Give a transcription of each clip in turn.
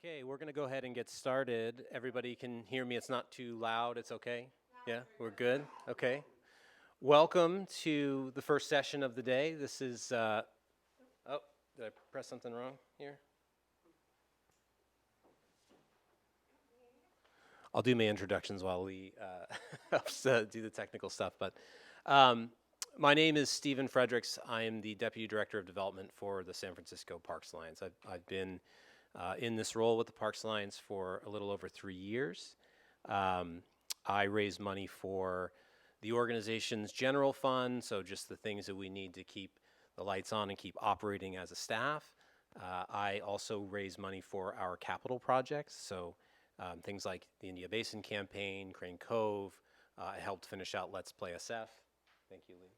Okay, we're going to go ahead and get started. Everybody can hear me. It's not too loud. It's okay? Yeah, we're good? Okay. Welcome to the first session of the day. This is, oh, did I press something wrong here? I'll do my introductions while Leigh helps do the technical stuff. But my name is Stephen Fredericks. I am the Deputy Director of Development for the San Francisco Parks Alliance. I've been in this role with the Parks Alliance for a little over 3 years. I raise money for the organization's general fund, so just the things that we need to keep the lights on and keep operating as a staff. I also raise money for our capital projects, so things like the India Basin campaign, Crane Cove. I helped finish out Let's Play SF. Thank you, Leigh.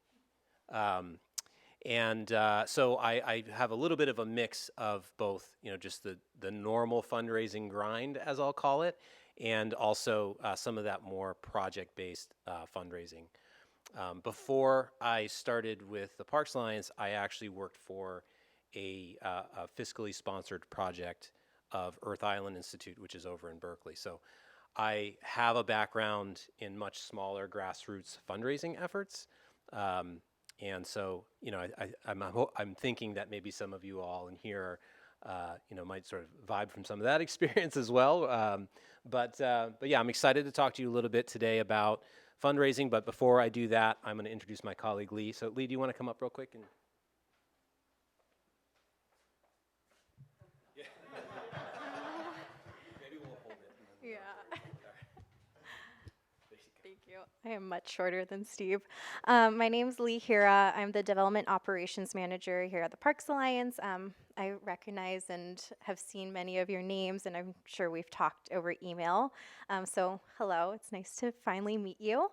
So I have a little bit of a mix of both, just the normal fundraising grind, as I'll call it, and also some of that more project-based fundraising. Before I started with the Parks Alliance, I actually worked for a fiscally sponsored project of Earth Island Institute, which is over in Berkeley. So I have a background in much smaller grassroots fundraising efforts. And so, I'm thinking that maybe some of you all in here, might sort of vibe from some of that experience as well. But yeah, I'm excited to talk to you a little bit today about fundraising. But before I do that, I'm going to introduce my colleague, Leigh. So Leigh, do you want to come up real quick? Maybe we'll hold it. Yeah. Thank you. I am much shorter than Steve. My name's Leigh Hiura. I'm the Development Operations Manager here at the Parks Alliance. I recognize and have seen many of your names, and I'm sure we've talked over email. So hello, it's nice to finally meet you.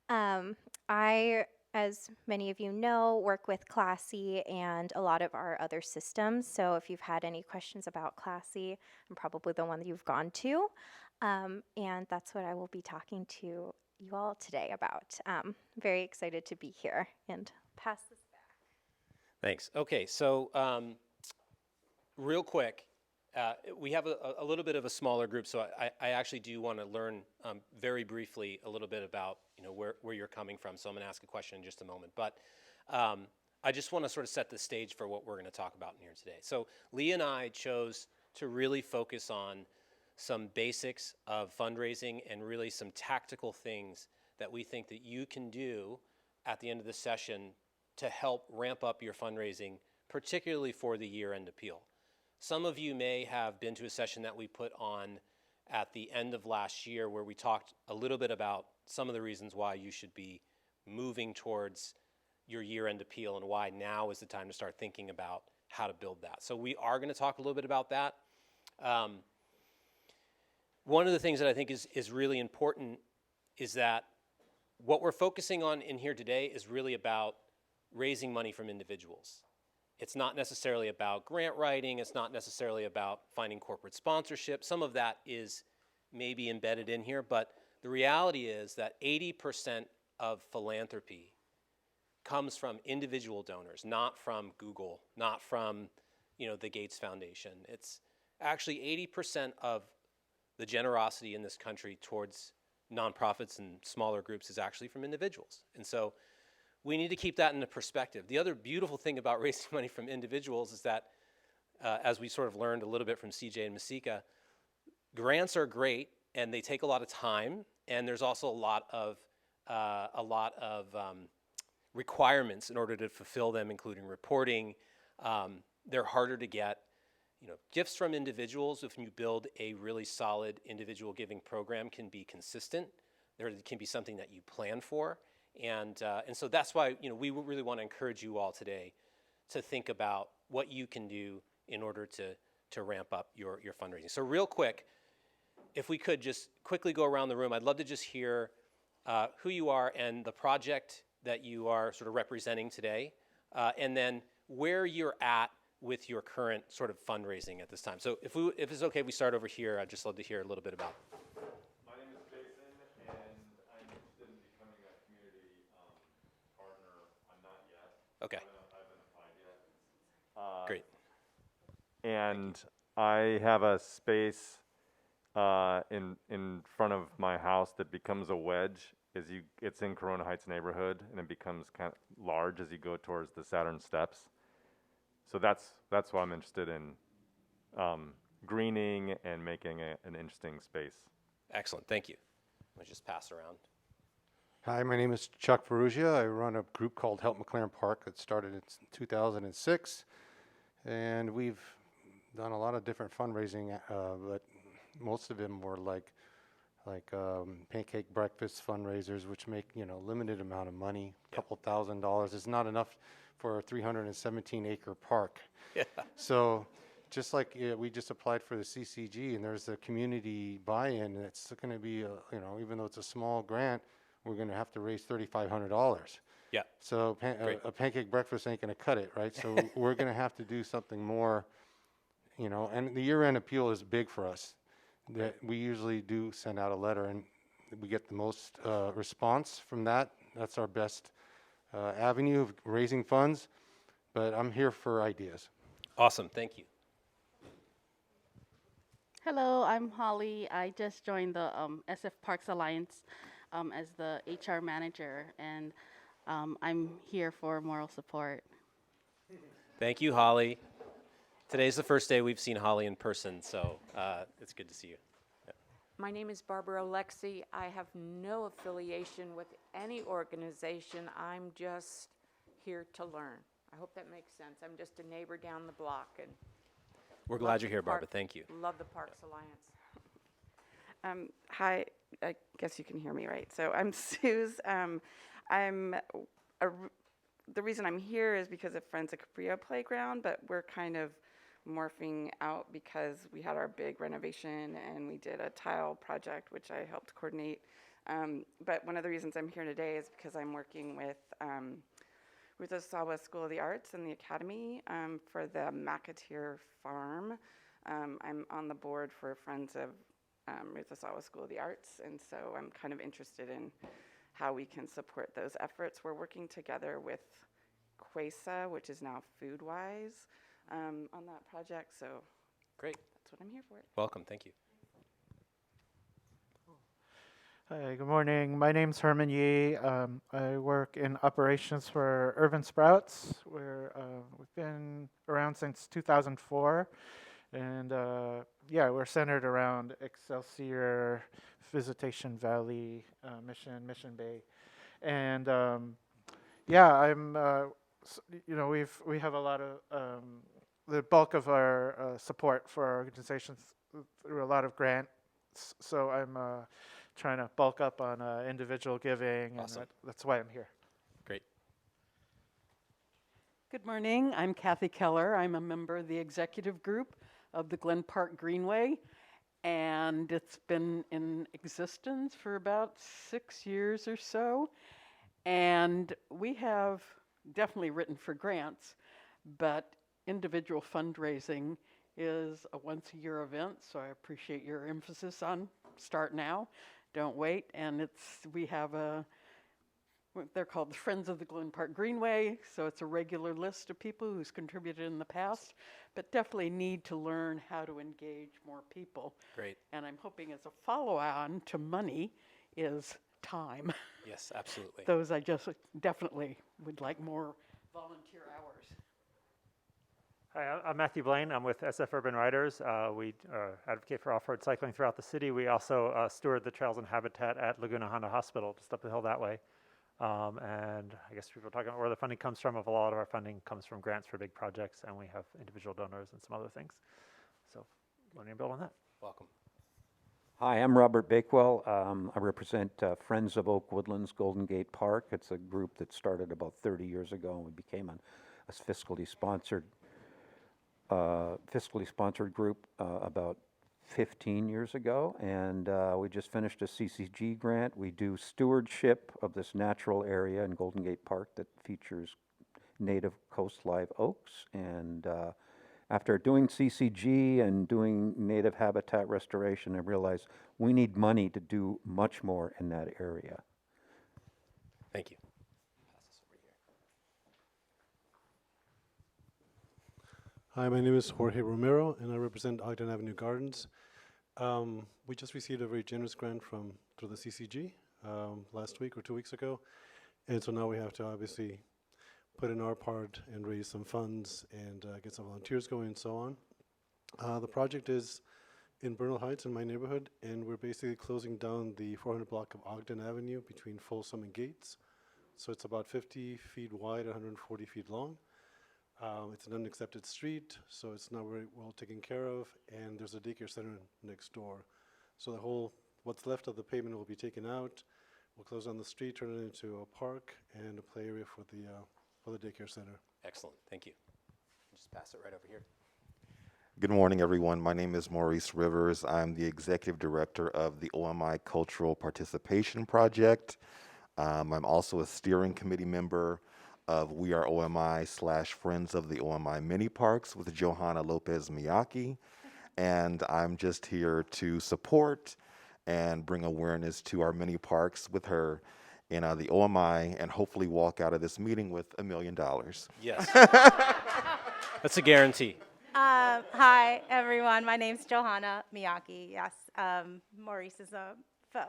I, as many of you know, work with Classy and a lot of our other systems. So if you've had any questions about Classy, I'm probably the one that you've gone to. And that's what I will be talking to you all today about. Very excited to be here and pass this back. Thanks. Okay, so real quick, we have a little bit of a smaller group, so I actually do want to learn very briefly a little bit about where you're coming from. So I'm going to ask a question in just a moment, but I just want to sort of set the stage for what we're going to talk about in here today. So Leigh and I chose to really focus on some basics of fundraising and really some tactical things that we think that you can do at the end of the session to help ramp up your fundraising, particularly for the year-end appeal. Some of you may have been to a session that we put on at the end of last year where we talked a little bit about some of the reasons why you should be moving towards your year-end appeal and why now is the time to start thinking about how to build that. So we are going to talk a little bit about that. One of the things that I think is really important is that what we're focusing on in here today is really about raising money from individuals. It's not necessarily about grant writing. It's not necessarily about finding corporate sponsorship. Some of that is maybe embedded in here, but the reality is that 80% of philanthropy comes from individual donors, not from Google, not from the Gates Foundation. It's actually 80% of the generosity in this country towards nonprofits and smaller groups is actually from individuals. And so we need to keep that into perspective. The other beautiful thing about raising money from individuals is that, as we sort of learned a little bit from CJ and Masika, grants are great and they take a lot of time, and there's also a lot of requirements in order to fulfill them, including reporting. They're harder to get. Gifts from individuals, if you build a really solid individual giving program, can be consistent. There can be something that you plan for. And so that's why we really want to encourage you all today to think about what you can do in order to ramp up your fundraising. So real quick, if we could just quickly go around the room, I'd love to just hear who you are and the project that you are sort of representing today, and then where you're at with your current sort of fundraising at this time. So if it's okay, we start over here. I'd just love to hear a little bit about. My name is Jason, and I'm interested in becoming a community partner. I'm not yet. Okay. I haven't applied yet. Great. And I have a space in front of my house that becomes a wedge as you. It's in Corona Heights neighborhood, and it becomes kind of large as you go towards the Saturn Steps. So that's why I'm interested in greening and making an interesting space. Excellent, thank you. Let's just pass around. Hi, my name is Chuck Perugia. I run a group called Help McLaren Park that started in 2006, and we've done a lot of different fundraising, but most of them were like pancake breakfast fundraisers, which make limited amount of money, a couple $1,000s. It's not enough for a 317-acre park. Yeah. So just like we just applied for the CCG, and there's a community buy-in, and it's going to be, even though it's a small grant, we're going to have to raise $3,500. Yeah. So a pancake breakfast ain't going to cut it, right? So we're going to have to do something more, and the year-end appeal is big for us. That we usually do send out a letter, and we get the most response from that. That's our best avenue of raising funds, but I'm here for ideas. Awesome, thank you. Hello, I'm Holly. I just joined the SF Parks Alliance as the HR manager, and I'm here for moral support. Thank you, Holly. Today's the first day we've seen Holly in person, so it's good to see you. My name is Barbara Alexi. I have no affiliation with any organization. I'm just here to learn. I hope that makes sense. I'm just a neighbor down the block, and We're glad you're here, Barbara, thank you. love the Parks Alliance. Hi, I guess you can hear me, right? So I'm Suze. The reason I'm here is because of Friends of Caprio Playground, but we're kind of morphing out because we had our big renovation and we did a tile project, which I helped coordinate. But one of the reasons I'm here today is because I'm working with Osawa School of the Arts and the Academy for the McAteer Farm. I'm on the board for Friends of Osawa School of the Arts, and so I'm kind of interested in how we can support those efforts. We're working together with Quesa, which is now Foodwise, on that project, so Great, that's what I'm here for. welcome, thank you. Hi, good morning. My name's Herman Yee. I work in operations for Urban Sprouts, where we've been around since 2004. And we're centered around Excelsior, Visitation Valley, Mission Bay. And we have a lot of, the bulk of our support for our organizations through a lot of grants. So I'm trying to bulk up on individual giving, Awesome. and that's why I'm here. Great. Good morning. I'm Kathy Keller. I'm a member of the executive group of the Glen Park Greenway, and it's been in existence for about 6 years or so. And we have definitely written for grants, but individual fundraising is a once-a-year event, so I appreciate your emphasis on start now, don't wait. And we have they're called the Friends of the Glen Park Greenway, so it's a regular list of people who's contributed in the past, but definitely need to learn how to engage more people. Great. And I'm hoping as a follow-on to money is time. Yes, absolutely. Those I just definitely would like more volunteer hours. Hi, I'm Matthew Blaine. I'm with SF Urban Riders. We advocate for off-road cycling throughout the city. We also steward the trails and habitat at Laguna Honda Hospital, just up the hill that way. And I guess people are talking about where the funding comes from. A lot of our funding comes from grants for big projects, and we have individual donors and some other things. So learning to build on that. Welcome. Hi, I'm Robert Bakewell. I represent Friends of Oak Woodlands Golden Gate Park. It's a group that started about 30 years ago, and we became a fiscally sponsored group about 15 years ago, and we just finished a CCG grant. We do stewardship of this natural area in Golden Gate Park that features native coast live oaks, and after doing CCG and doing native habitat restoration, I realized we need money to do much more in that area. Thank you. Pass this over here. Hi, my name is Jorge Romero, and I represent Ogden Avenue Gardens. We just received a very generous grant through the CCG last week or 2 weeks ago, and so now we have to obviously put in our part and raise some funds and get some volunteers going and so on. The project is in Bernal Heights in my neighborhood, and we're basically closing down the 400 block of Ogden Avenue between Folsom and Gates. So it's about 50 feet wide, 140 feet long. It's an unaccepted street, so it's not very well taken care of, and there's a daycare center next door. So what's left of the pavement will be taken out. We'll close down the street, turn it into a park and a play area for the daycare center. Excellent, thank you. Just pass it right over here. Good morning, everyone. My name is Maurice Rivers. I'm the Executive Director of the OMI Cultural Participation Project. I'm also a steering committee member of We Are OMI / Friends of the OMI Mini Parks with Johanna Lopez Miyake. And I'm just here to support and bring awareness to our mini parks with her in the OMI and hopefully walk out of this meeting with $1 million. Yes. That's a guarantee. Hi, everyone. My name's Johanna Miyake. Yes, Maurice is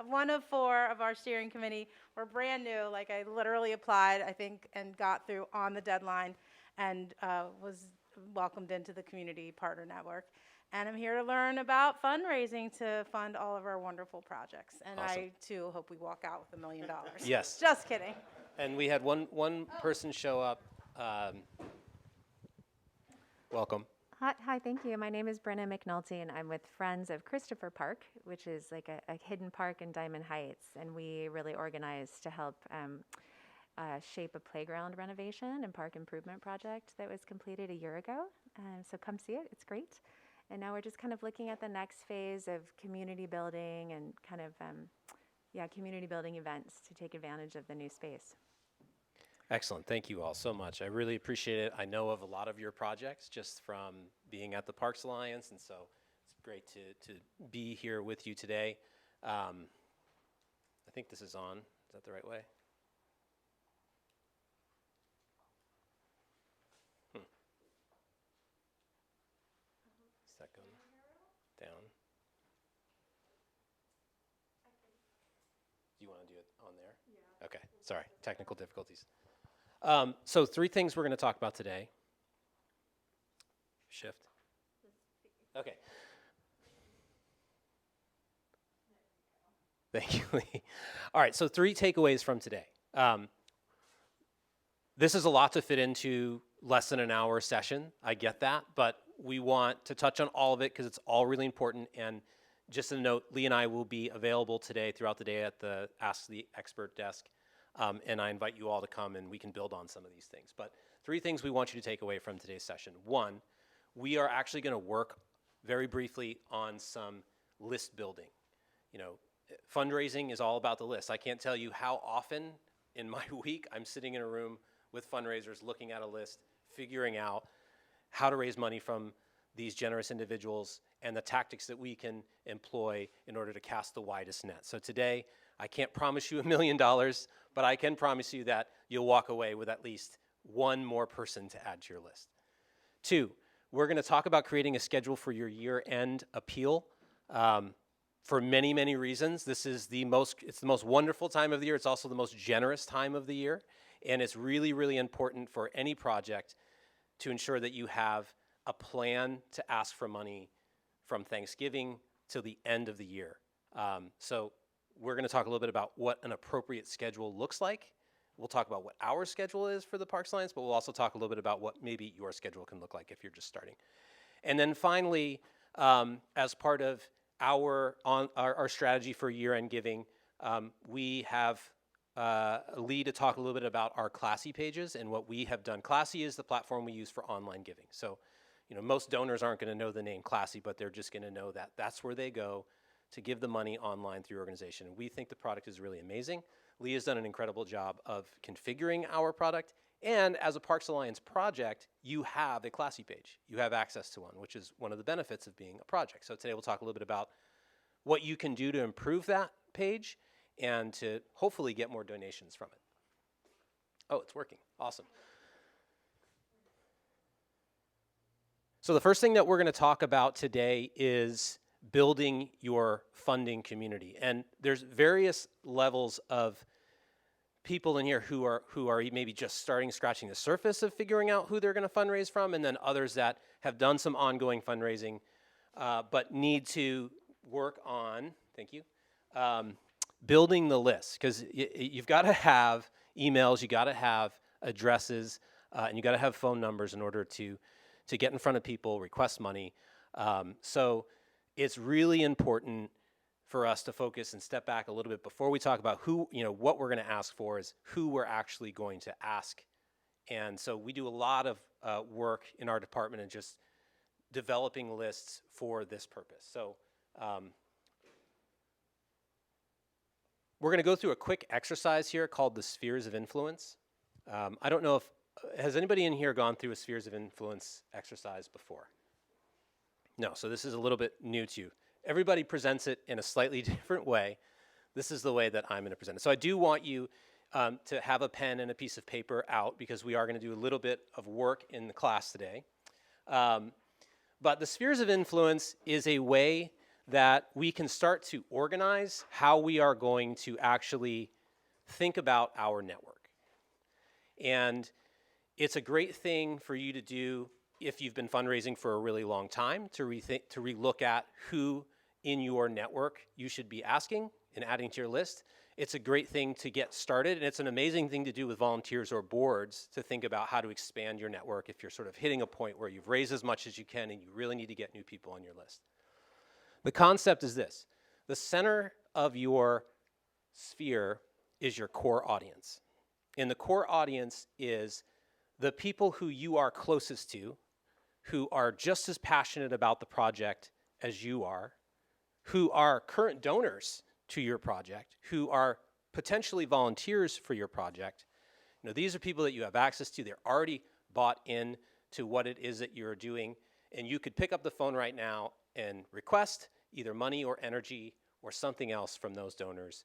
one of 4 of our steering committee. We're brand new. Like, I literally applied, I think, and got through on the deadline and was welcomed into the Community Partner Network. And I'm here to learn about fundraising to fund all of our wonderful projects. And Awesome. I, too, hope we walk out with $1 million. Yes. Just kidding. And we had one person show up. Welcome. Hi, thank you. My name is Brenna McNulty, and I'm with Friends of Christopher Park, which is like a hidden park in Diamond Heights. And we really organized to help shape a playground renovation and park improvement project that was completed a year ago. So come see it. It's great. And now we're just kind of looking at the next phase of community building and kind of, community building events to take advantage of the new space. Excellent. Thank you all so much. I really appreciate it. I know of a lot of your projects just from being at the Parks Alliance, and so it's great to be here with you today. I think this is on. Is that the right way? Is that going down? Do you want to do it on there? Yeah. Okay. Sorry. Technical difficulties. So 3 things we're going to talk about today. Shift. Okay. Thank you, Leigh. All right, so 3 takeaways from today. This is a lot to fit into less than an hour session. I get that, but we want to touch on all of it because it's all really important. And just a note, Leigh and I will be available today throughout the day at the Ask the Expert desk. And I invite you all to come and we can build on some of these things. But 3 things we want you to take away from today's session. 1, we are actually going to work very briefly on some list building. You know, fundraising is all about the list. I can't tell you how often in my week I'm sitting in a room with fundraisers looking at a list, figuring out how to raise money from these generous individuals and the tactics that we can employ in order to cast the widest net. So today, I can't promise you $1 million, but I can promise you that you'll walk away with at least 1 more person to add to your list. 2, we're going to talk about creating a schedule for your year-end appeal. For many, many reasons. It's the most wonderful time of the year. It's also the most generous time of the year. And it's really, really important for any project to ensure that you have a plan to ask for money from Thanksgiving till the end of the year. So we're going to talk a little bit about what an appropriate schedule looks like. We'll talk about what our schedule is for the Parks Alliance, but we'll also talk a little bit about what maybe your schedule can look like if you're just starting. And then finally, as part of our strategy for year-end giving, we have Leigh to talk a little bit about our Classy pages and what we have done. Classy is the platform we use for online giving. So, you know, most donors aren't going to know the name Classy, but they're just going to know that that's where they go to give the money online through your organization. And we think the product is really amazing. Leigh has done an incredible job of configuring our product. And as a Parks Alliance project, you have a Classy page. You have access to one, which is one of the benefits of being a project. So today we'll talk a little bit about what you can do to improve that page and to hopefully get more donations from it. Oh, it's working. Awesome. So the first thing that we're going to talk about today is building your funding community. And there's various levels of people in here who are maybe just scratching the surface of figuring out who they're going to fundraise from, and then others that have done some ongoing fundraising, but need to work on, thank you, building the list. Because you've got to have emails, you got to have addresses, and you got to have phone numbers in order to get in front of people, request money. So it's really important for us to focus and step back a little bit before we talk about who, what we're going to ask for is who we're actually going to ask. And so we do a lot of work in our department in just developing lists for this purpose. So we're going to go through a quick exercise here called the Spheres of Influence. I don't know if, has anybody in here gone through a Spheres of Influence exercise before? No, so this is a little bit new to you. Everybody presents it in a slightly different way. This is the way that I'm going to present it. So I do want you to have a pen and a piece of paper out because we are going to do a little bit of work in the class today. But the Spheres of Influence is a way that we can start to organize how we are going to actually think about our network. And it's a great thing for you to do if you've been fundraising for a really long time, to relook at who in your network you should be asking and adding to your list. It's a great thing to get started, and it's an amazing thing to do with volunteers or boards to think about how to expand your network if you're sort of hitting a point where you've raised as much as you can and you really need to get new people on your list. The concept is this: the center of your sphere is your core audience. And the core audience is the people who you are closest to, who are just as passionate about the project as you are, who are current donors to your project, who are potentially volunteers for your project. These are people that you have access to. They're already bought in to what it is that you're doing. And you could pick up the phone right now and request either money or energy or something else from those donors.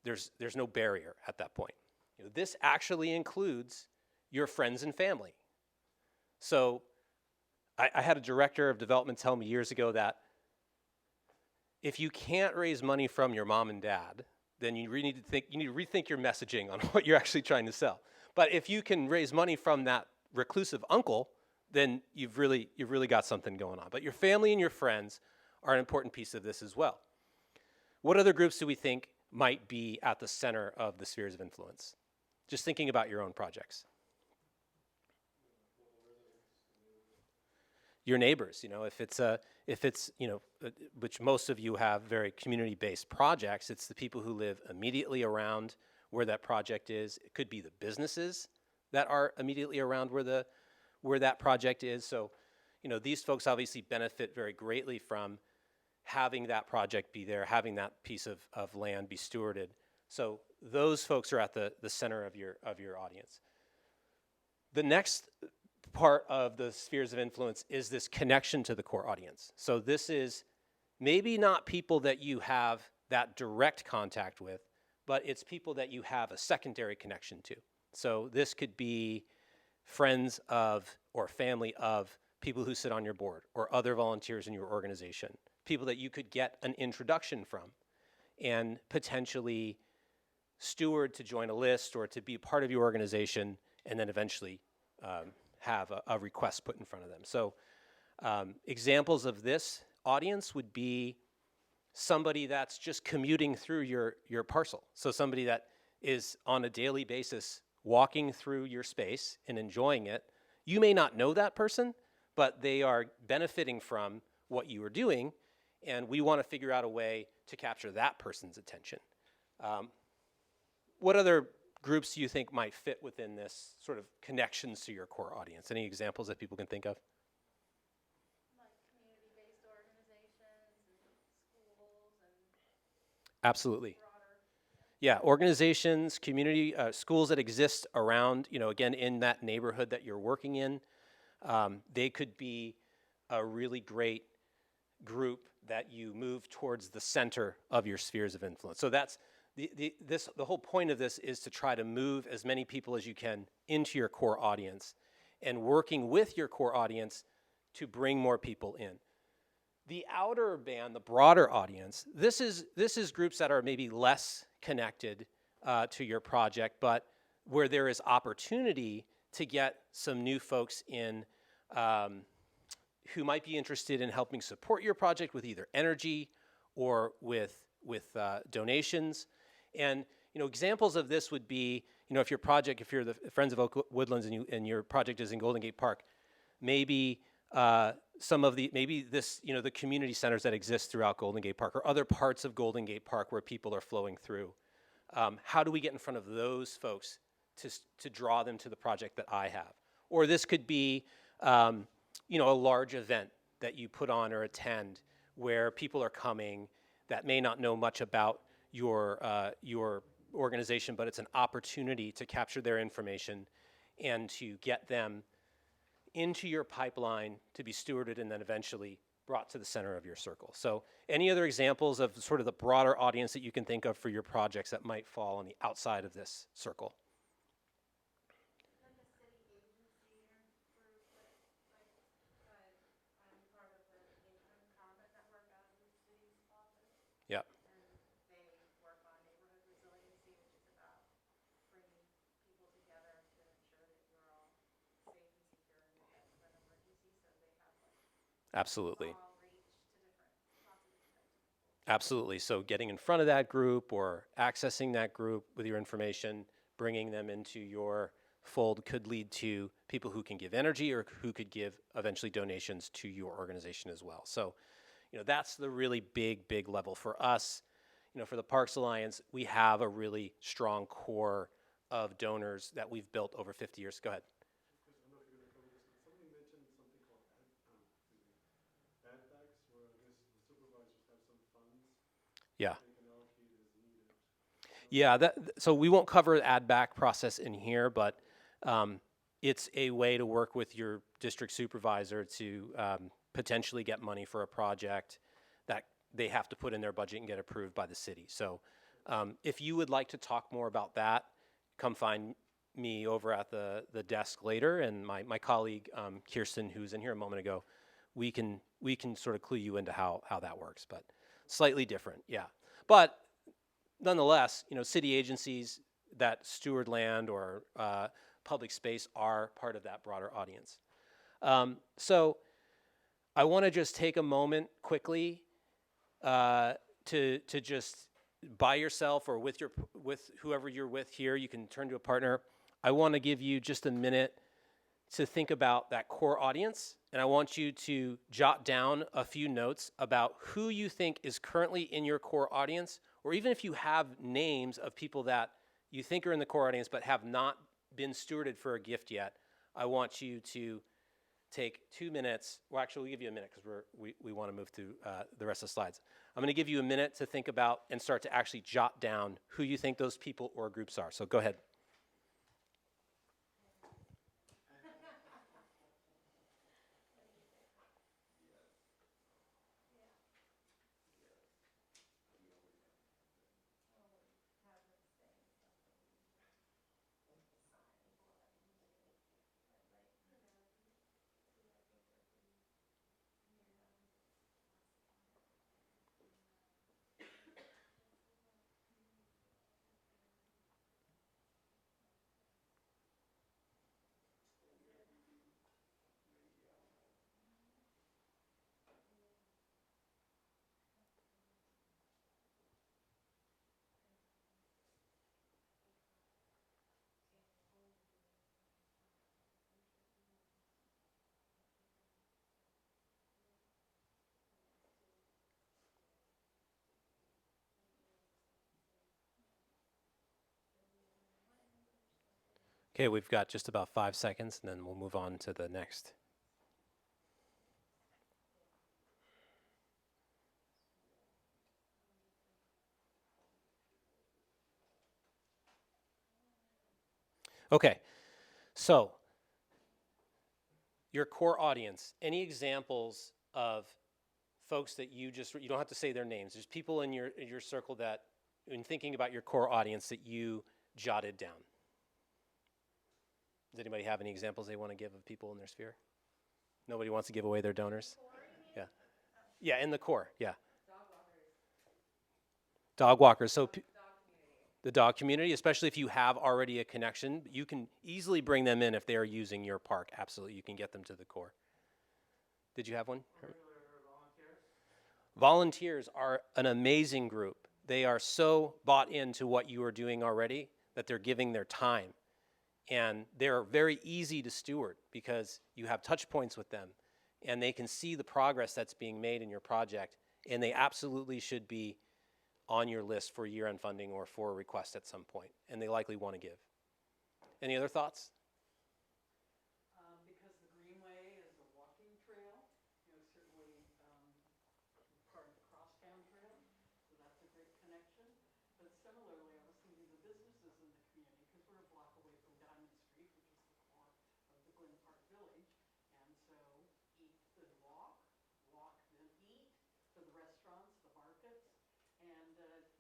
There's no barrier at that point. This actually includes your friends and family. So I had a director of development tell me years ago that if you can't raise money from your mom and dad, then you need to rethink your messaging on what you're actually trying to sell. But if you can raise money from that reclusive uncle, then you've really got something going on. But your family and your friends are an important piece of this as well. What other groups do we think might be at the center of the spheres of influence? Just thinking about your own projects. Your neighbors, if it's which most of you have very community-based projects, it's the people who live immediately around where that project is. It could be the businesses that are immediately around where that project is. So, these folks obviously benefit very greatly from having that project be there, having that piece of land be stewarded. So those folks are at the center of your audience. The next part of the spheres of influence is this connection to the core audience. So this is maybe not people that you have that direct contact with, but it's people that you have a secondary connection to. So this could be friends of or family of people who sit on your board or other volunteers in your organization, people that you could get an introduction from and potentially steward to join a list or to be a part of your organization and then eventually have a request put in front of them. So examples of this audience would be somebody that's just commuting through your parcel. So somebody that is on a daily basis walking through your space and enjoying it. You may not know that person, but they are benefiting from what you are doing, and we want to figure out a way to capture that person's attention. What other groups do you think might fit within this sort of connections to your core audience? Any examples that people can think of? Like community-based organizations and schools and Absolutely. Yeah, organizations, community, schools that exist around, again, in that neighborhood that you're working in. They could be a really great group that you move towards the center of your spheres of influence. So that's the whole point of this is to try to move as many people as you can into your core audience and working with your core audience to bring more people in. The outer band, the broader audience, this is groups that are maybe less connected to your project, but where there is opportunity to get some new folks in who might be interested in helping support your project with either energy or with donations. And examples of this would be, if you're the Friends of Oak Woodlands and your project is in Golden Gate Park, maybe the community centers that exist throughout Golden Gate Park or other parts of Golden Gate Park where people are flowing through. How do we get in front of those folks to draw them to the project that I have? Or this could be, a large event that you put on or attend where people are coming that may not know much about your organization, but it's an opportunity to capture their information and to get them into your pipeline to be stewarded and then eventually brought to the center of your circle. So any other examples of sort of the broader audience that you can think of for your projects that might fall on the outside of this circle? Yep. Absolutely. Absolutely. So getting in front of that group or accessing that group with your information, bringing them into your fold could lead to people who can give energy or who could give eventually donations to your organization as well. So, that's the really big level for us. For the Parks Alliance, we have a really strong core of donors that we've built over 50 years. Go ahead. Yeah. Yeah, so we won't cover the ad back process in here, but it's a way to work with your district supervisor to potentially get money for a project that they have to put in their budget and get approved by the city. So if you would like to talk more about that, come find me over at the desk later, and my colleague Kirsten, who was in here a moment ago, we can sort of clue you into how that works, but slightly different, yeah. But nonetheless, city agencies that steward land or public space are part of that broader audience. So I want to just take a moment quickly to just by yourself or with whoever you're with here, you can turn to a partner. I want to give you just a minute to think about that core audience, and I want you to jot down a few notes about who you think is currently in your core audience, or even if you have names of people that you think are in the core audience but have not been stewarded for a gift yet. I want you to take 2 minutes. Well, actually, we'll give you a minute because we want to move through the rest of the slides. I'm going to give you a minute to think about and start to actually jot down who you think those people or groups are. So go ahead. Okay, we've got just about 5 seconds, and then we'll move on to the next. Okay, so your core audience, any examples of folks that you don't have to say their names, there's people in your circle that, in thinking about your core audience, that you jotted down. Does anybody have any examples they want to give of people in their sphere? Nobody wants to give away their donors? Yeah. Yeah, in the core, yeah. Dog walkers. So the dog community, especially if you have already a connection, you can easily bring them in if they are using your park. Absolutely, you can get them to the core. Did you have one? Volunteers are an amazing group. They are so bought into what you are doing already that they're giving their time. And they're very easy to steward because you have touch points with them and they can see the progress that's being made in your project, and they absolutely should be on your list for year-end funding or for a request at some point, and they likely want to give. Any other thoughts? Because the Greenway is a walking trail, certainly part of the Crosstown Trail, so that's a great connection. But similarly, I was thinking of the businesses in the community, because we're a block away from Diamond Street, which is the core of the Glen Park Village, and so eat, then walk, walk, then eat, to the restaurants, the markets, and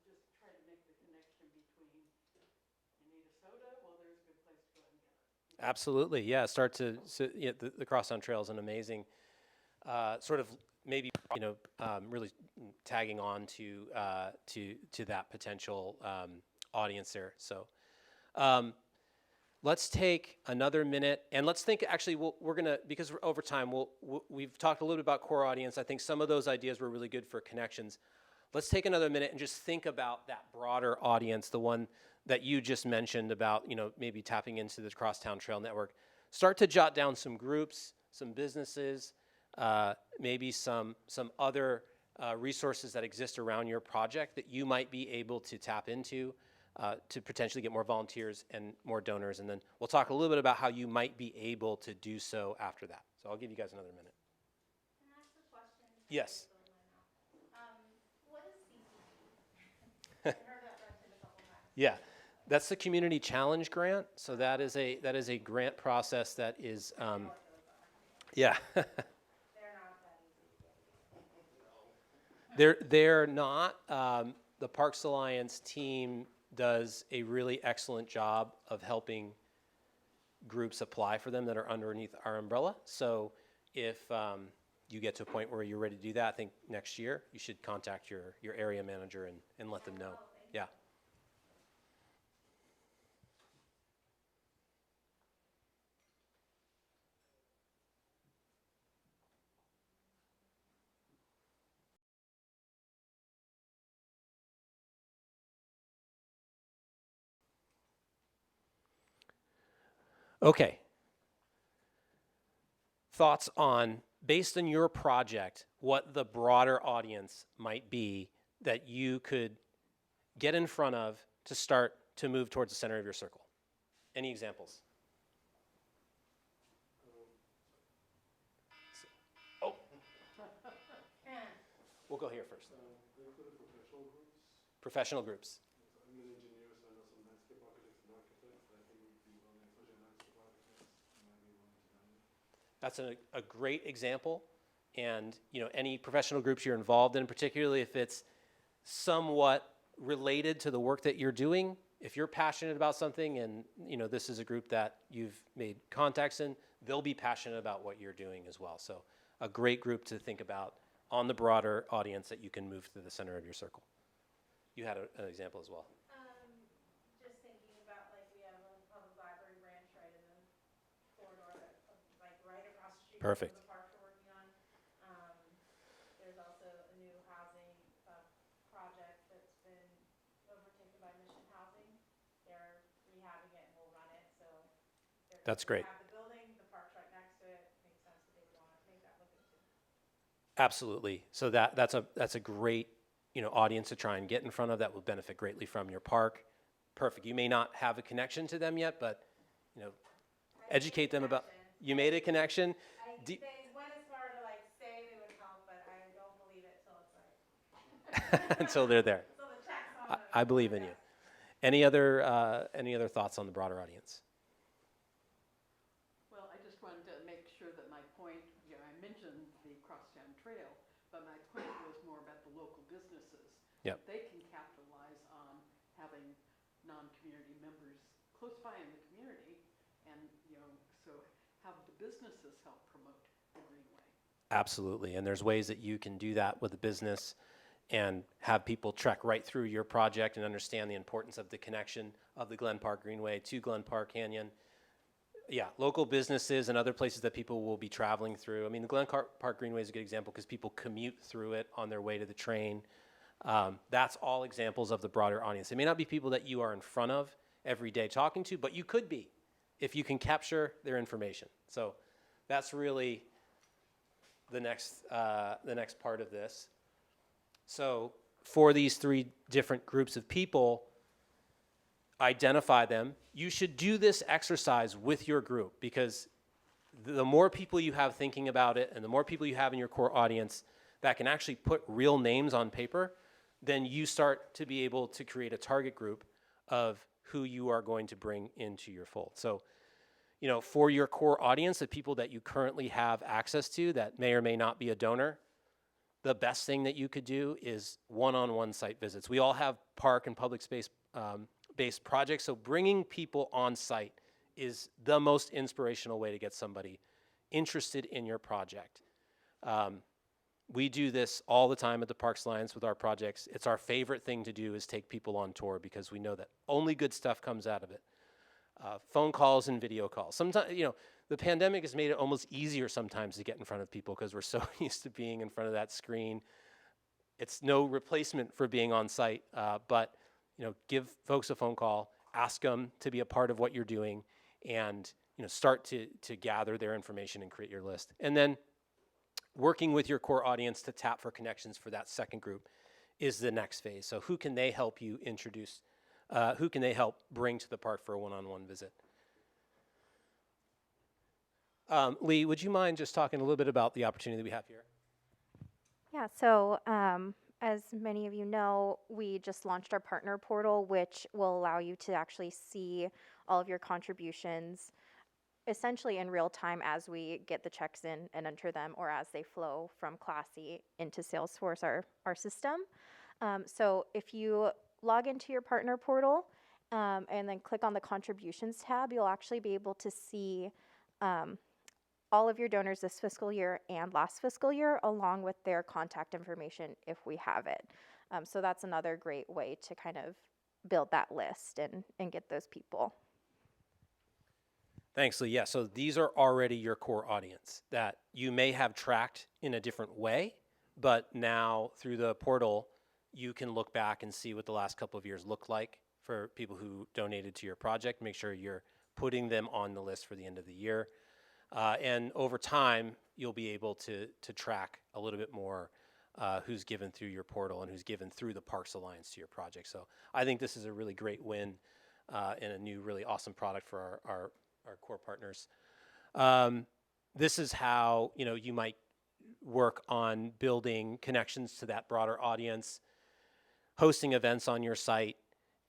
just try to make the connection between, you need a soda, well, there's a good place to go and get it. Absolutely, yeah. The Crosstown Trail is an amazing sort of maybe really tagging on to that potential audience there. So let's take another minute and let's think. Actually, we're gonna, because over time we've talked a little bit about core audience. I think some of those ideas were really good for connections. Let's take another minute and just think about that broader audience, the one that you just mentioned about, maybe tapping into the Crosstown Trail Network. Start to jot down some groups, some businesses, maybe some other resources that exist around your project that you might be able to tap into to potentially get more volunteers and more donors. And then we'll talk a little bit about how you might be able to do so after that. So I'll give you guys another minute. Can I ask a question? Yes. What is CCG? I heard that mentioned a couple times. Yeah, that's the Community Challenge Grant. So that is a grant process that is, yeah. They're not. The Parks Alliance team does a really excellent job of helping groups apply for them that are underneath our umbrella. So if you get to a point where you're ready to do that, I think next year you should contact your area manager and let them know. Yeah. Okay. Thoughts on, based on your project, what the broader audience might be that you could get in front of to start to move towards the center of your circle? Any examples? Oh. We'll go here first. Professional groups. I'm an engineer, so I know some landscape architects and architects that I think would be willing, especially landscape architects, might be willing to donate. That's a great example. And any professional groups you're involved in, particularly if it's somewhat related to the work that you're doing, if you're passionate about something and this is a group that you've made contacts in, they'll be passionate about what you're doing as well. So a great group to think about on the broader audience that you can move to the center of your circle. You had an example as well. Just thinking about, we have a public library branch right in the corridor that, right across the street Perfect. from the park we're working on. There's also a new housing project that's been overtaken by Mission Housing. They're rehabbing it and we'll run it, so That's great. have the building, the park's right next to it. Makes sense that they would want to make that look into. Absolutely. So that's a great audience to try and get in front of that will benefit greatly from your park. Perfect. You may not have a connection to them yet, but educate them about. You made a connection. They went as far to say they would help, but I don't believe it till it's right. Until they're there. So the check's on I believe in you. Any other thoughts on the broader audience? Well, I just wanted to make sure that my point, I mentioned the Crosstown Trail, but my point was more about the local businesses. Yep. They can capitalize on having non-community members close by in the community, and so have the businesses help promote the Greenway. Absolutely, and there's ways that you can do that with a business and have people trek right through your project and understand the importance of the connection of the Glen Park Greenway to Glen Park Canyon. Yeah, local businesses and other places that people will be traveling through. I mean, the Glen Park Greenway is a good example because people commute through it on their way to the train. That's all examples of the broader audience. It may not be people that you are in front of every day talking to, but you could be if you can capture their information. So that's really the next part of this. So for these three different groups of people, identify them. You should do this exercise with your group because the more people you have thinking about it and the more people you have in your core audience that can actually put real names on paper, then you start to be able to create a target group of who you are going to bring into your fold. So, you know, for your core audience, the people that you currently have access to that may or may not be a donor, the best thing that you could do is one-on-one site visits. We all have park and public space based projects, so bringing people on site is the most inspirational way to get somebody interested in your project. We do this all the time at the Parks Alliance with our projects. It's our favorite thing to do is take people on tour because we know that only good stuff comes out of it. Phone calls and video calls. Sometimes, you know, the pandemic has made it almost easier sometimes to get in front of people because we're so used to being in front of that screen. It's no replacement for being on site, but you know, give folks a phone call, ask them to be a part of what you're doing, and you know, start to gather their information and create your list. And then working with your core audience to tap for connections for that second group is the next phase. So who can they help you introduce? Who can they help bring to the park for a one-on-one visit? Leigh, would you mind just talking a little bit about the opportunity that we have here? Yeah, so as many of you know, we just launched our partner portal, which will allow you to actually see all of your contributions essentially in real time as we get the checks in and enter them, or as they flow from Classy into Salesforce, our system. So if you log into your partner portal and then click on the contributions tab, you'll actually be able to see all of your donors this fiscal year and last fiscal year, along with their contact information if we have it. So that's another great way to kind of build that list and get those people. Thanks, Leigh. Yeah, so these are already your core audience that you may have tracked in a different way, but now through the portal, you can look back and see what the last couple of years look like for people who donated to your project. Make sure you're putting them on the list for the end of the year. And over time, you'll be able to track a little bit more who's given through your portal and who's given through the Parks Alliance to your project. So I think this is a really great win and a new, really awesome product for our core partners. This is how you might work on building connections to that broader audience, hosting events on your site,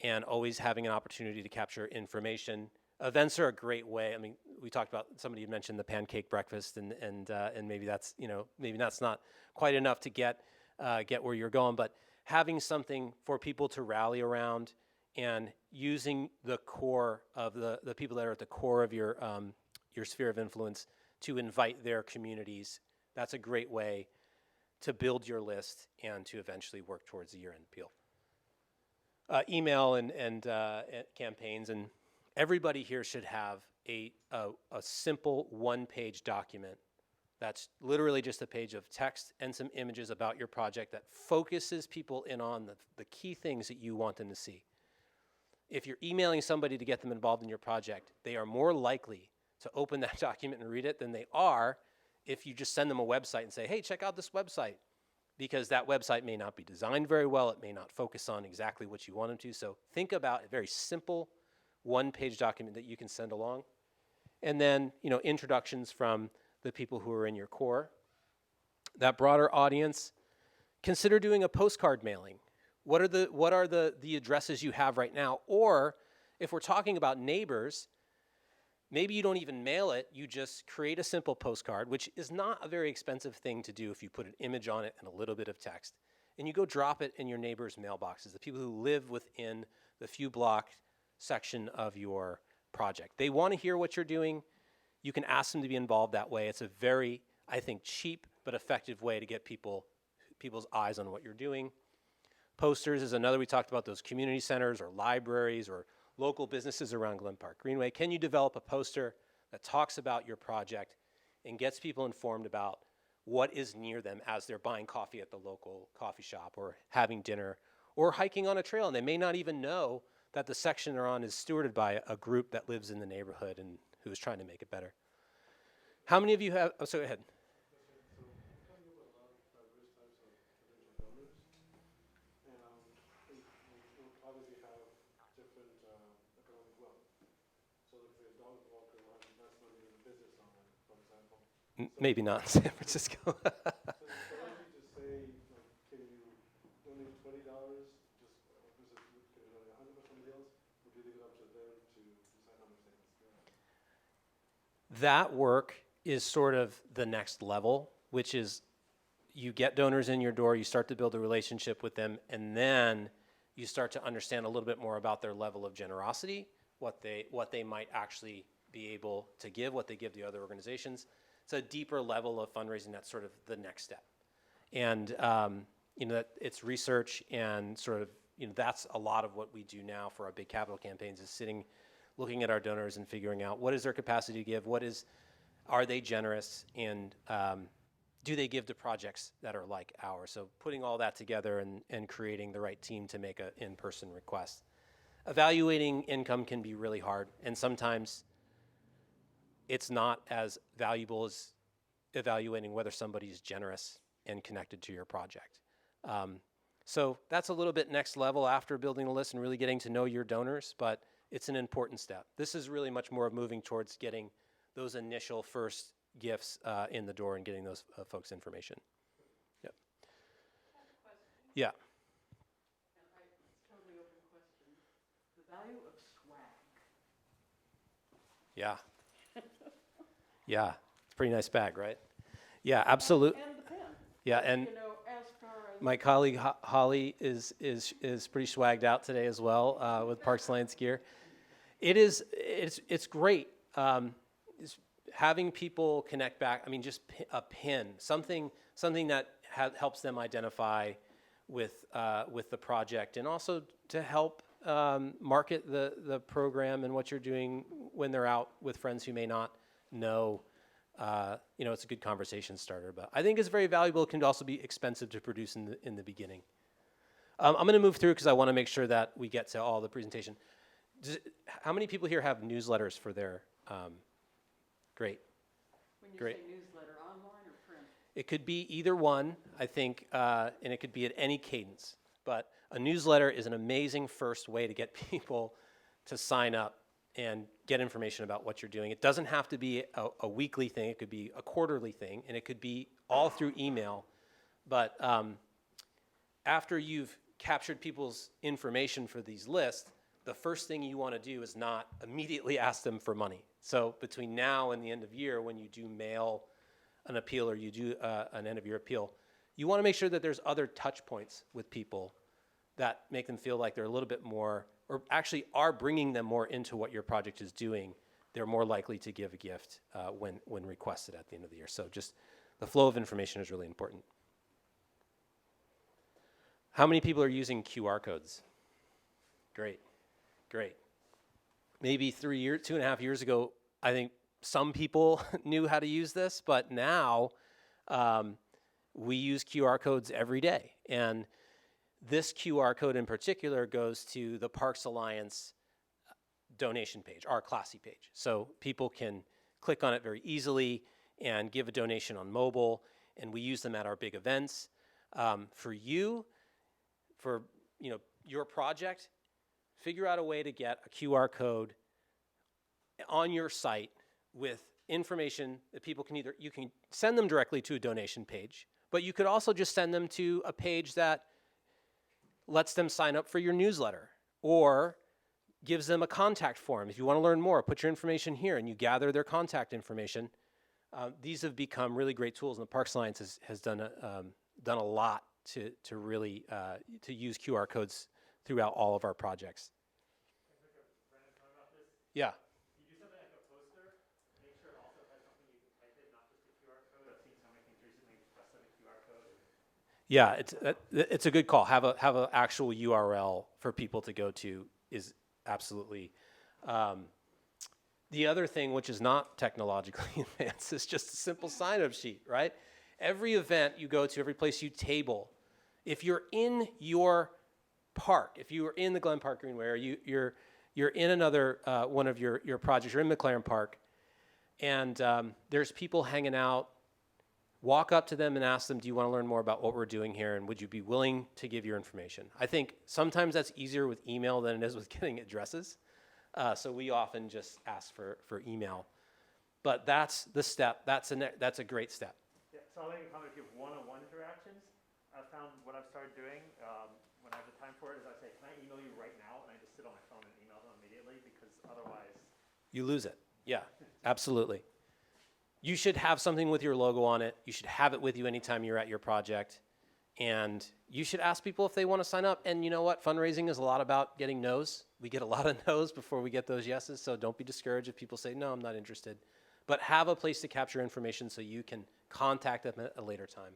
and always having an opportunity to capture information. Events are a great way. I mean, we talked about, somebody had mentioned the pancake breakfast, and maybe that's not quite enough to get where you're going, but having something for people to rally around and using the core of the people that are at the core of your sphere of influence to invite their communities. That's a great way to build your list and to eventually work towards the year-end appeal. Email and campaigns, and everybody here should have a simple one-page document that's literally just a page of text and some images about your project that focuses people in on the key things that you want them to see. If you're emailing somebody to get them involved in your project, they are more likely to open that document and read it than they are if you just send them a website and say, hey, check out this website, because that website may not be designed very well. It may not focus on exactly what you want them to. So think about a very simple one-page document that you can send along. And then, introductions from the people who are in your core. That broader audience, consider doing a postcard mailing. What are the addresses you have right now? Or if we're talking about neighbors, maybe you don't even mail it, you just create a simple postcard, which is not a very expensive thing to do if you put an image on it and a little bit of text. And you go drop it in your neighbors' mailboxes, the people who live within the few block section of your project. They want to hear what you're doing. You can ask them to be involved that way. It's a very, I think, cheap but effective way to get people's eyes on what you're doing. Posters is another. We talked about those community centers or libraries or local businesses around Glen Park Greenway. Can you develop a poster that talks about your project and gets people informed about what is near them as they're buying coffee at the local coffee shop or having dinner or hiking on a trail, and they may not even know that the section they're on is stewarded by a group that lives in the neighborhood and who is trying to make it better. How many of you have, oh, so go ahead. Maybe not in San Francisco. That work is sort of the next level, which is you get donors in your door, you start to build a relationship with them, and then you start to understand a little bit more about their level of generosity, what they might actually be able to give, what they give to other organizations. It's a deeper level of fundraising. That's sort of the next step. And it's research and sort of, that's a lot of what we do now for our big capital campaigns is looking at our donors and figuring out what is their capacity to give, are they generous, and do they give to projects that are like ours? So putting all that together and creating the right team to make an in-person request. Evaluating income can be really hard, and sometimes it's not as valuable as evaluating whether somebody's generous and connected to your project. So that's a little bit next level after building a list and really getting to know your donors, but it's an important step. This is really much more of moving towards getting those initial first gifts in the door and getting those folks information. Yep. Yeah. Totally open question. The value of swag. Yeah. Yeah. It's a pretty nice bag, right? Yeah, absolutely. And the pen. Yeah, and As far as my colleague Holly is pretty swagged out today as well with Parks Alliance gear. It's great. Having people connect back. I mean, just a pin, something that helps them identify with the project, and also to help market the program and what you're doing when they're out with friends who may not know. It's a good conversation starter, but I think it's very valuable. It can also be expensive to produce in the beginning. I'm going to move through because I want to make sure that we get to all the presentation. How many people here have newsletters for their? Great. when you Great. say newsletter, online or print? It could be either one, I think, and it could be at any cadence. But a newsletter is an amazing first way to get people to sign up and get information about what you're doing. It doesn't have to be a weekly thing. It could be a quarterly thing, and it could be all through email. But after you've captured people's information for these lists, the first thing you want to do is not immediately ask them for money. So between now and the end of year, when you do mail an appeal or you do an end of year appeal, you want to make sure that there's other touch points with people that make them feel like they're a little bit more, or actually are bringing them more into what your project is doing. They're more likely to give a gift when requested at the end of the year. So just the flow of information is really important. How many people are using QR codes? Great, great. Maybe 2.5 years ago, I think some people knew how to use this, but now we use QR codes every day. And this QR code in particular goes to the Parks Alliance donation page, our Classy page. So people can click on it very easily and give a donation on mobile, and we use them at our big events. For your project, figure out a way to get a QR code on your site with information that people can you can send them directly to a donation page, but you could also just send them to a page that lets them sign up for your newsletter or gives them a contact form. If you want to learn more, put your information here and you gather their contact information. These have become really great tools, and the Parks Alliance has done a lot to really to use QR codes throughout all of our projects. Yeah. You do something like a poster, make sure it also has something you can type in, not just a QR code. I've seen so many things recently, press Yeah, it's a good call. Have a actual URL for people to go to is absolutely. The other thing, which is not technologically advanced, is just a simple sign-up sheet, right? Every event you go to, every place you table, if you're in your park, if you are in the Glen Park Greenway, or you're in another one of your projects, you're in McLaren Park, and there's people hanging out, walk up to them and ask them, do you want to learn more about what we're doing here, and would you be willing to give your information? I think sometimes that's easier with email than it is with getting addresses. So we often just ask for email. But that's the step. That's a great step. Yeah, so I'll make a comment. If you have one-on-one interactions, I found what I've started doing when I have the time for it is I say, can I email you right now? And I just sit on my phone and email them immediately, because otherwise... You lose it. Yeah, absolutely. You should have something with your logo on it. You should have it with you anytime you're at your project. And you should ask people if they want to sign up. And you know what? Fundraising is a lot about getting no's. We get a lot of no's before we get those yeses. So don't be discouraged if people say, no, I'm not interested. But have a place to capture information so you can contact them at a later time.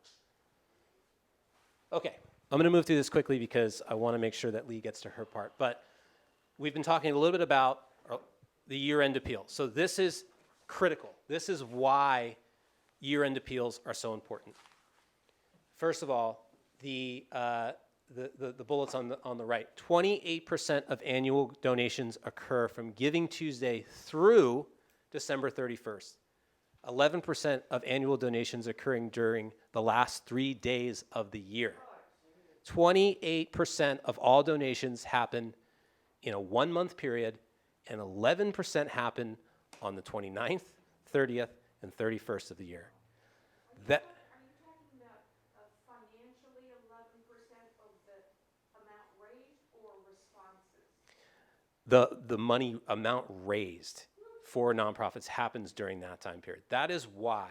Okay, I'm going to move through this quickly because I want to make sure that Leigh gets to her part. But we've been talking a little bit about the year-end appeal. So this is critical. This is why year-end appeals are so important. First of all, the bullets on the right. 28% of annual donations occur from Giving Tuesday through December 31st. 11% of annual donations occurring during the last 3 days of the year. 28% of all donations happen in a 1 month period, and 11% happen on the 29th, 30th, and 31st of the year. That. The money amount raised for nonprofits happens during that time period. That is why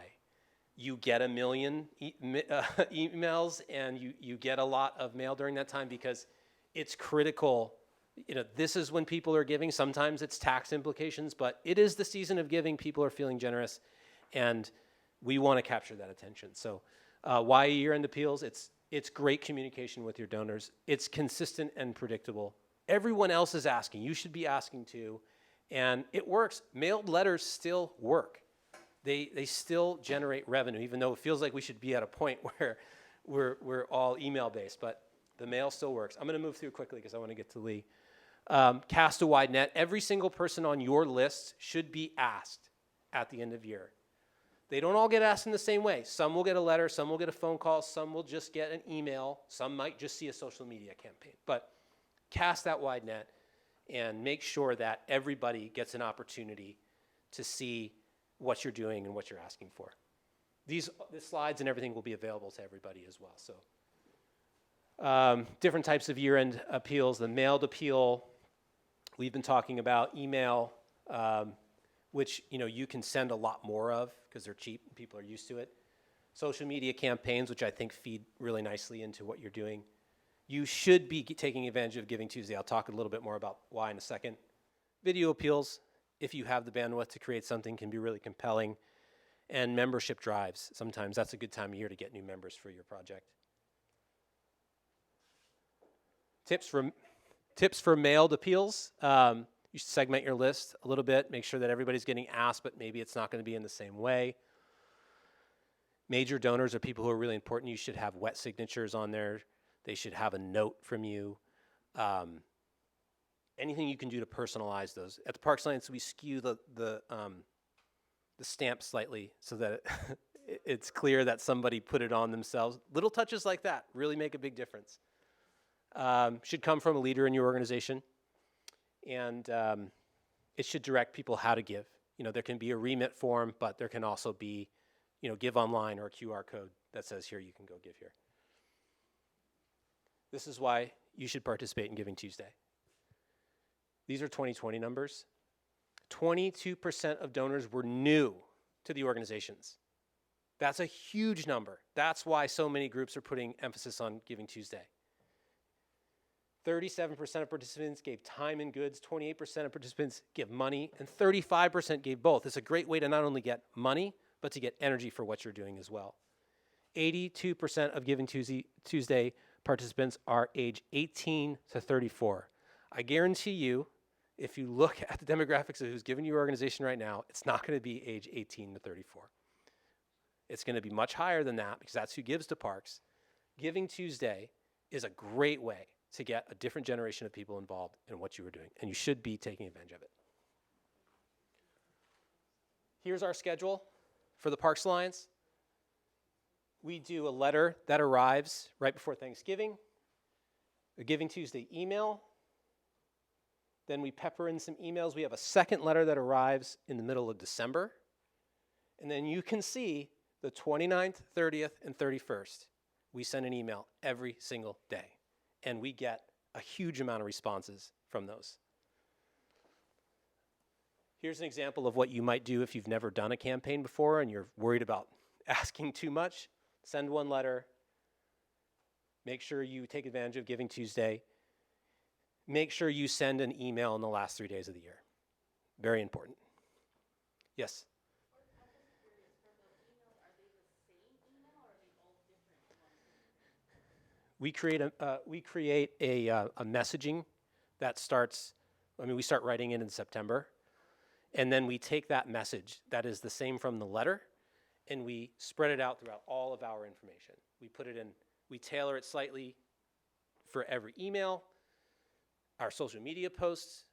you get 1 million emails and you get a lot of mail during that time, because it's critical. You know, this is when people are giving. Sometimes it's tax implications, but it is the season of giving. People are feeling generous, and we want to capture that attention. So why year-end appeals? It's great communication with your donors. It's consistent and predictable. Everyone else is asking. You should be asking too. And it works. Mailed letters still work. They still generate revenue, even though it feels like we should be at a point where we're all email-based. But the mail still works. I'm going to move through quickly because I want to get to Leigh. Cast a wide net. Every single person on your list should be asked at the end of year. They don't all get asked in the same way. Some will get a letter. Some will get a phone call. Some will just get an email. Some might just see a social media campaign. But cast that wide net and make sure that everybody gets an opportunity to see what you're doing and what you're asking for. The slides and everything will be available to everybody as well. So different types of year-end appeals. The mailed appeal, we've been talking about. Email, which you can send a lot more of because they're cheap and people are used to it. Social media campaigns, which I think feed really nicely into what you're doing. You should be taking advantage of Giving Tuesday. I'll talk a little bit more about why in a second. Video appeals, if you have the bandwidth to create something, can be really compelling. And membership drives. Sometimes that's a good time of year to get new members for your project. Tips for mailed appeals. You should segment your list a little bit. Make sure that everybody's getting asked, but maybe it's not going to be in the same way. Major donors are people who are really important. You should have wet signatures on there. They should have a note from you. Anything you can do to personalize those. At the Parks Alliance, we skew the stamp slightly so that it's clear that somebody put it on themselves. Little touches like that really make a big difference. Should come from a leader in your organization, and it should direct people how to give. There can be a remit form, but there can also be, give online or a QR code that says here you can go give here. This is why you should participate in Giving Tuesday. These are 2020 numbers. 22% of donors were new to the organizations. That's a huge number. That's why so many groups are putting emphasis on Giving Tuesday. 37% of participants gave time and goods, 28% of participants give money, and 35% gave both. It's a great way to not only get money, but to get energy for what you're doing as well. 82% of Giving Tuesday participants are age 18 to 34. I guarantee you, if you look at the demographics of who's giving your organization right now, it's not going to be age 18 to 34. It's going to be much higher than that because that's who gives to parks. Giving Tuesday is a great way to get a different generation of people involved in what you are doing, and you should be taking advantage of it. Here's our schedule for the Parks Alliance. We do a letter that arrives right before Thanksgiving, a Giving Tuesday email. Then we pepper in some emails. We have a second letter that arrives in the middle of December. And then you can see the 29th, 30th, and 31st. We send an email every single day. And we get a huge amount of responses from those. Here's an example of what you might do if you've never done a campaign before and you're worried about asking too much. Send one letter. Make sure you take advantage of Giving Tuesday. Make sure you send an email in the last 3 days of the year. Very important. Yes? We create a messaging that starts, we start writing it in September, and then we take that message that is the same from the letter, and we spread it out throughout all of our information. We put it in, we tailor it slightly for every email, our social media posts.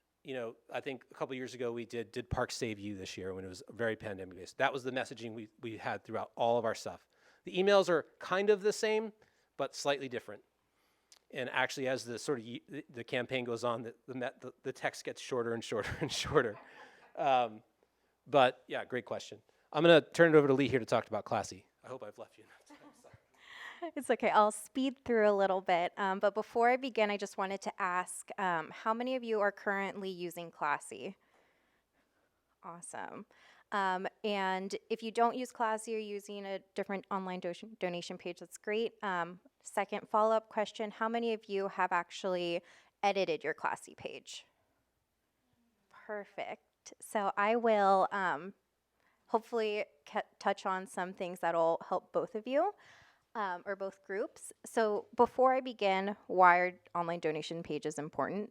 I think a couple years ago we did Parks Save You this year when it was very pandemic based. That was the messaging we had throughout all of our stuff. The emails are kind of the same, but slightly different. And actually, as the sort of the campaign goes on, the text gets shorter and shorter and shorter. But yeah, great question. I'm going to turn it over to Leigh here to talk about Classy. I hope I've left you enough time. Sorry. It's okay. I'll speed through a little bit. But before I begin, I just wanted to ask, how many of you are currently using Classy? Awesome. And if you don't use Classy, you're using a different online donation page, that's great. Second follow-up question, how many of you have actually edited your Classy page? Perfect. So I will hopefully touch on some things that'll help both of you or both groups. So before I begin, why are online donation pages important?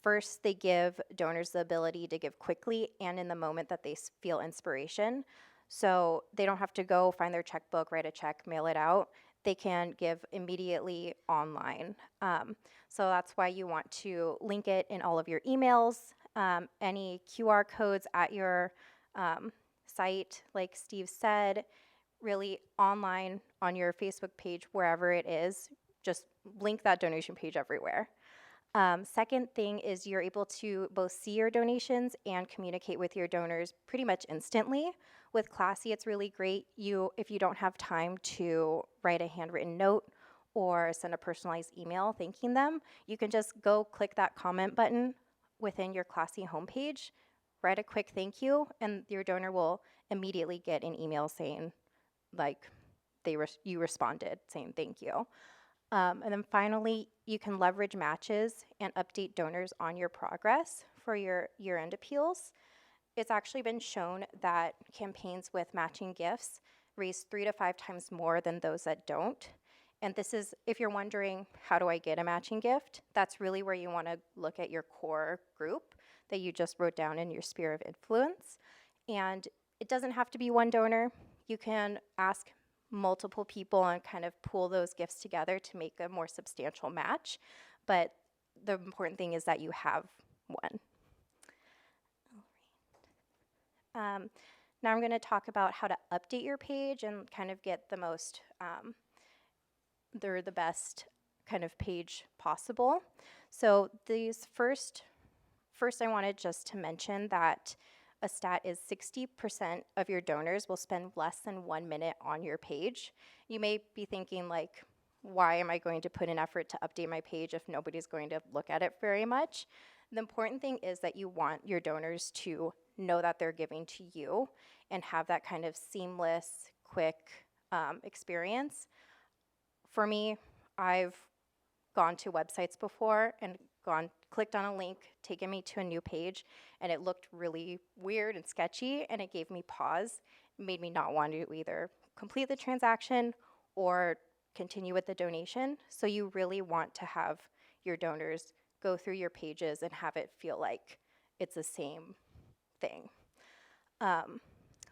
First, they give donors the ability to give quickly and in the moment that they feel inspiration. So they don't have to go find their checkbook, write a check, mail it out. They can give immediately online. So that's why you want to link it in all of your emails, any QR codes at your site, like Steve said, really online on your Facebook page, wherever it is, just link that donation page everywhere. Second thing is you're able to both see your donations and communicate with your donors pretty much instantly. With Classy, it's really great. If you don't have time to write a handwritten note or send a personalized email thanking them, you can just go click that comment button within your Classy homepage, write a quick thank you, and your donor will immediately get an email saying, like, you responded, saying thank you. And then finally, you can leverage matches and update donors on your progress for your year-end appeals. It's actually been shown that campaigns with matching gifts raise 3 to 5 times more than those that don't. And this is, if you're wondering, how do I get a matching gift? That's really where you want to look at your core group that you just wrote down in your sphere of influence. And it doesn't have to be one donor. You can ask multiple people and kind of pool those gifts together to make a more substantial match. But the important thing is that you have one. Now I'm going to talk about how to update your page and kind of get the most, the best kind of page possible. So these first I wanted just to mention that a stat is 60% of your donors will spend less than 1 minute on your page. You may be thinking, like, why am I going to put an effort to update my page if nobody's going to look at it very much? The important thing is that you want your donors to know that they're giving to you and have that kind of seamless, quick experience. For me, I've gone to websites before and clicked on a link, taken me to a new page, and it looked really weird and sketchy, and it gave me pause. It made me not want to either complete the transaction or continue with the donation. So you really want to have your donors go through your pages and have it feel like it's the same thing.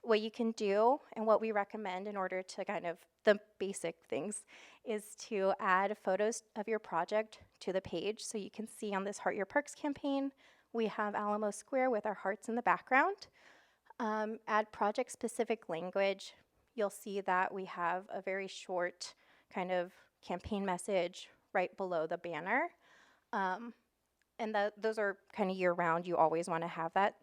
What you can do and what we recommend in order to kind of the basic things is to add photos of your project to the page. So you can see on this Heart Your Parks campaign, we have Alamo Square with our hearts in the background. Add project-specific language. You'll see that we have a very short kind of campaign message right below the banner. And those are kind of year-round. You always want to have that.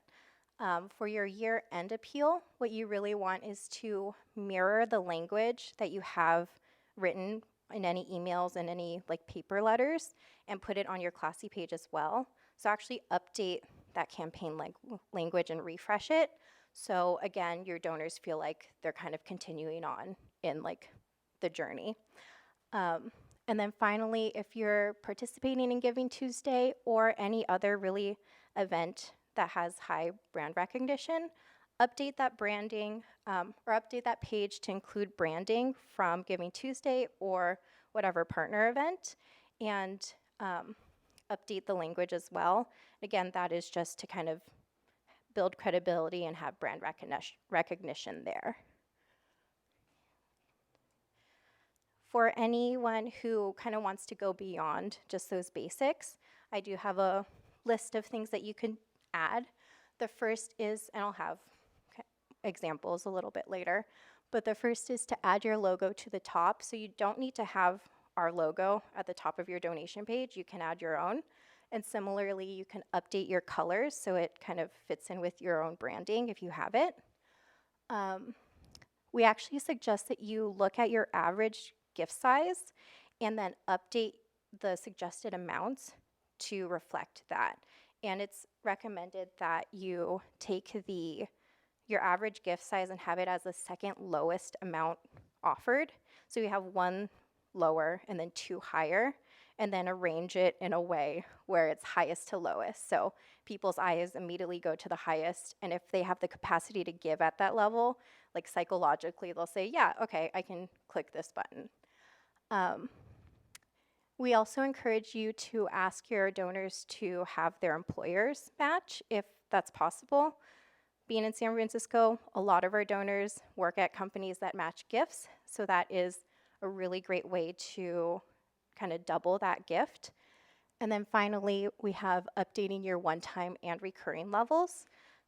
For your year-end appeal, what you really want is to mirror the language that you have written in any emails and any like paper letters and put it on your Classy page as well. So actually update that campaign language and refresh it. So again, your donors feel like they're kind of continuing on in like the journey. And then finally, if you're participating in Giving Tuesday or any other really event that has high brand recognition, update that branding or update that page to include branding from Giving Tuesday or whatever partner event, and update the language as well. Again, that is just to kind of build credibility and have brand recognition there. For anyone who kind of wants to go beyond just those basics, I do have a list of things that you can add. The first is, and I'll have examples a little bit later, but the first is to add your logo to the top. So you don't need to have our logo at the top of your donation page. You can add your own. And similarly, you can update your colors so it kind of fits in with your own branding if you have it. We actually suggest that you look at your average gift size and then update the suggested amounts to reflect that. And it's recommended that you take your average gift size and have it as the second lowest amount offered. So you have one lower and then two higher, and then arrange it in a way where it's highest to lowest. So people's eyes immediately go to the highest, and if they have the capacity to give at that level, like psychologically, they'll say, yeah, okay, I can click this button. We also encourage you to ask your donors to have their employers match if that's possible. Being in San Francisco, a lot of our donors work at companies that match gifts, so that is a really great way to kind of double that gift. And then finally, we have updating your one-time and recurring levels.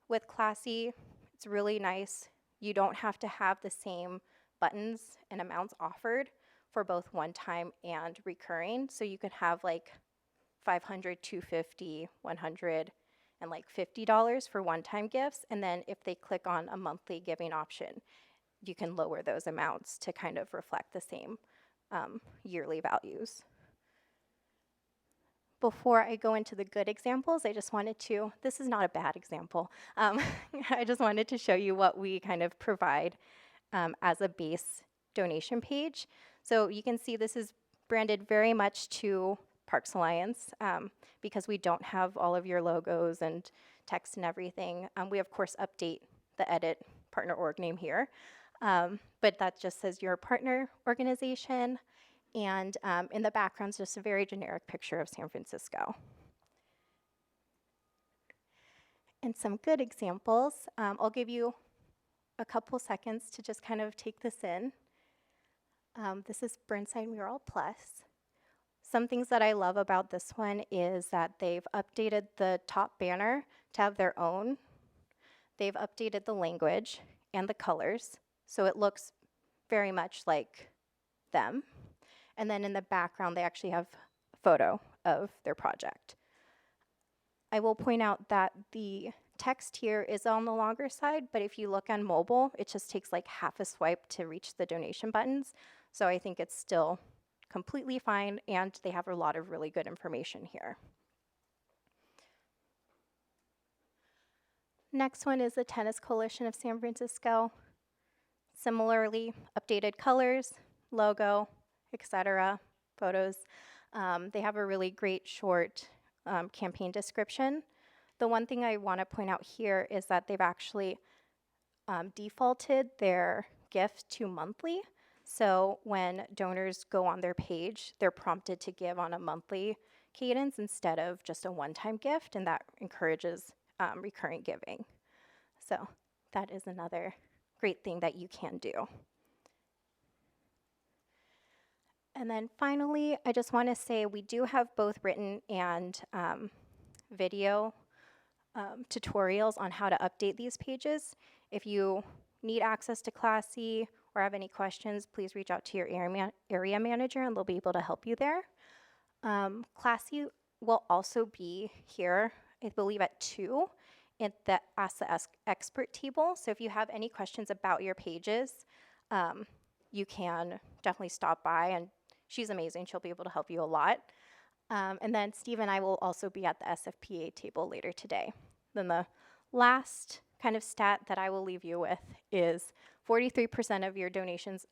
With Classy, it's really nice. You don't have to have the same buttons and amounts offered for both one-time and recurring. So you can have like $500, $250, $100, and like $50 for one-time gifts. And then if they click on a monthly giving option, you can lower those amounts to kind of reflect the same yearly values. Before I go into the good examples, I just wanted to, this is not a bad example, I just wanted to show you what we kind of provide as a base donation page. So you can see this is branded very much to Parks Alliance because we don't have all of your logos and text and everything. We of course update the edit partner org name here, but that just says your partner organization, and in the background is just a very generic picture of San Francisco. And some good examples. I'll give you a couple seconds to just kind of take this in. This is Burnside Mural Plus. Some things that I love about this one is that they've updated the top banner to have their own. They've updated the language and the colors, so it looks very much like them. And then in the background, they actually have a photo of their project. I will point out that the text here is on the longer side, but if you look on mobile, it just takes like half a swipe to reach the donation buttons. So I think it's still completely fine, and they have a lot of really good information here. Next one is the Tennis Coalition of San Francisco. Similarly, updated colors, logo, etc., photos. They have a really great short campaign description. The one thing I want to point out here is that they've actually defaulted their gift to monthly. So when donors go on their page, they're prompted to give on a monthly cadence instead of just a one-time gift, and that encourages recurring giving. So that is another great thing that you can do. And then finally, I just want to say we do have both written and video tutorials on how to update these pages. If you need access to Classy or have any questions, please reach out to your area manager and they'll be able to help you there. Classy will also be here, I believe at 2, at the Ask the Expert table. So if you have any questions about your pages, you can definitely stop by, and she's amazing. She'll be able to help you a lot. And then Steve and I will also be at the SFPA table later today. Then the last kind of stat that I will leave you with is 43% of your donations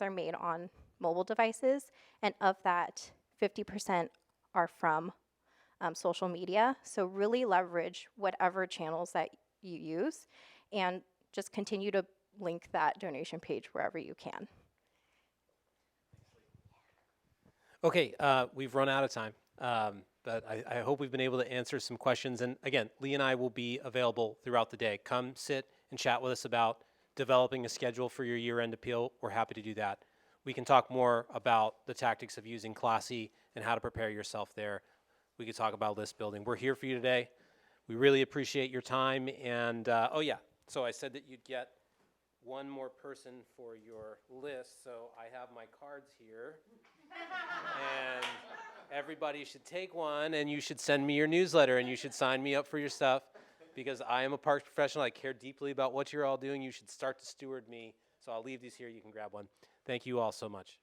are made on mobile devices, and of that, 50% are from social media. So really leverage whatever channels that you use, and just continue to link that donation page wherever you can. Okay, we've run out of time, but I hope we've been able to answer some questions. And again, Leigh and I will be available throughout the day. Come sit and chat with us about developing a schedule for your year-end appeal. We're happy to do that. We can talk more about the tactics of using Classy and how to prepare yourself there. We could talk about list building. We're here for you today. We really appreciate your time. And oh yeah, so I said that you'd get one more person for your list. So I have my cards here. And everybody should take one, and you should send me your newsletter, and you should sign me up for your stuff, because I am a parks professional. I care deeply about what you're all doing. You should start to steward me. So I'll leave these here. You can grab one. Thank you all so much.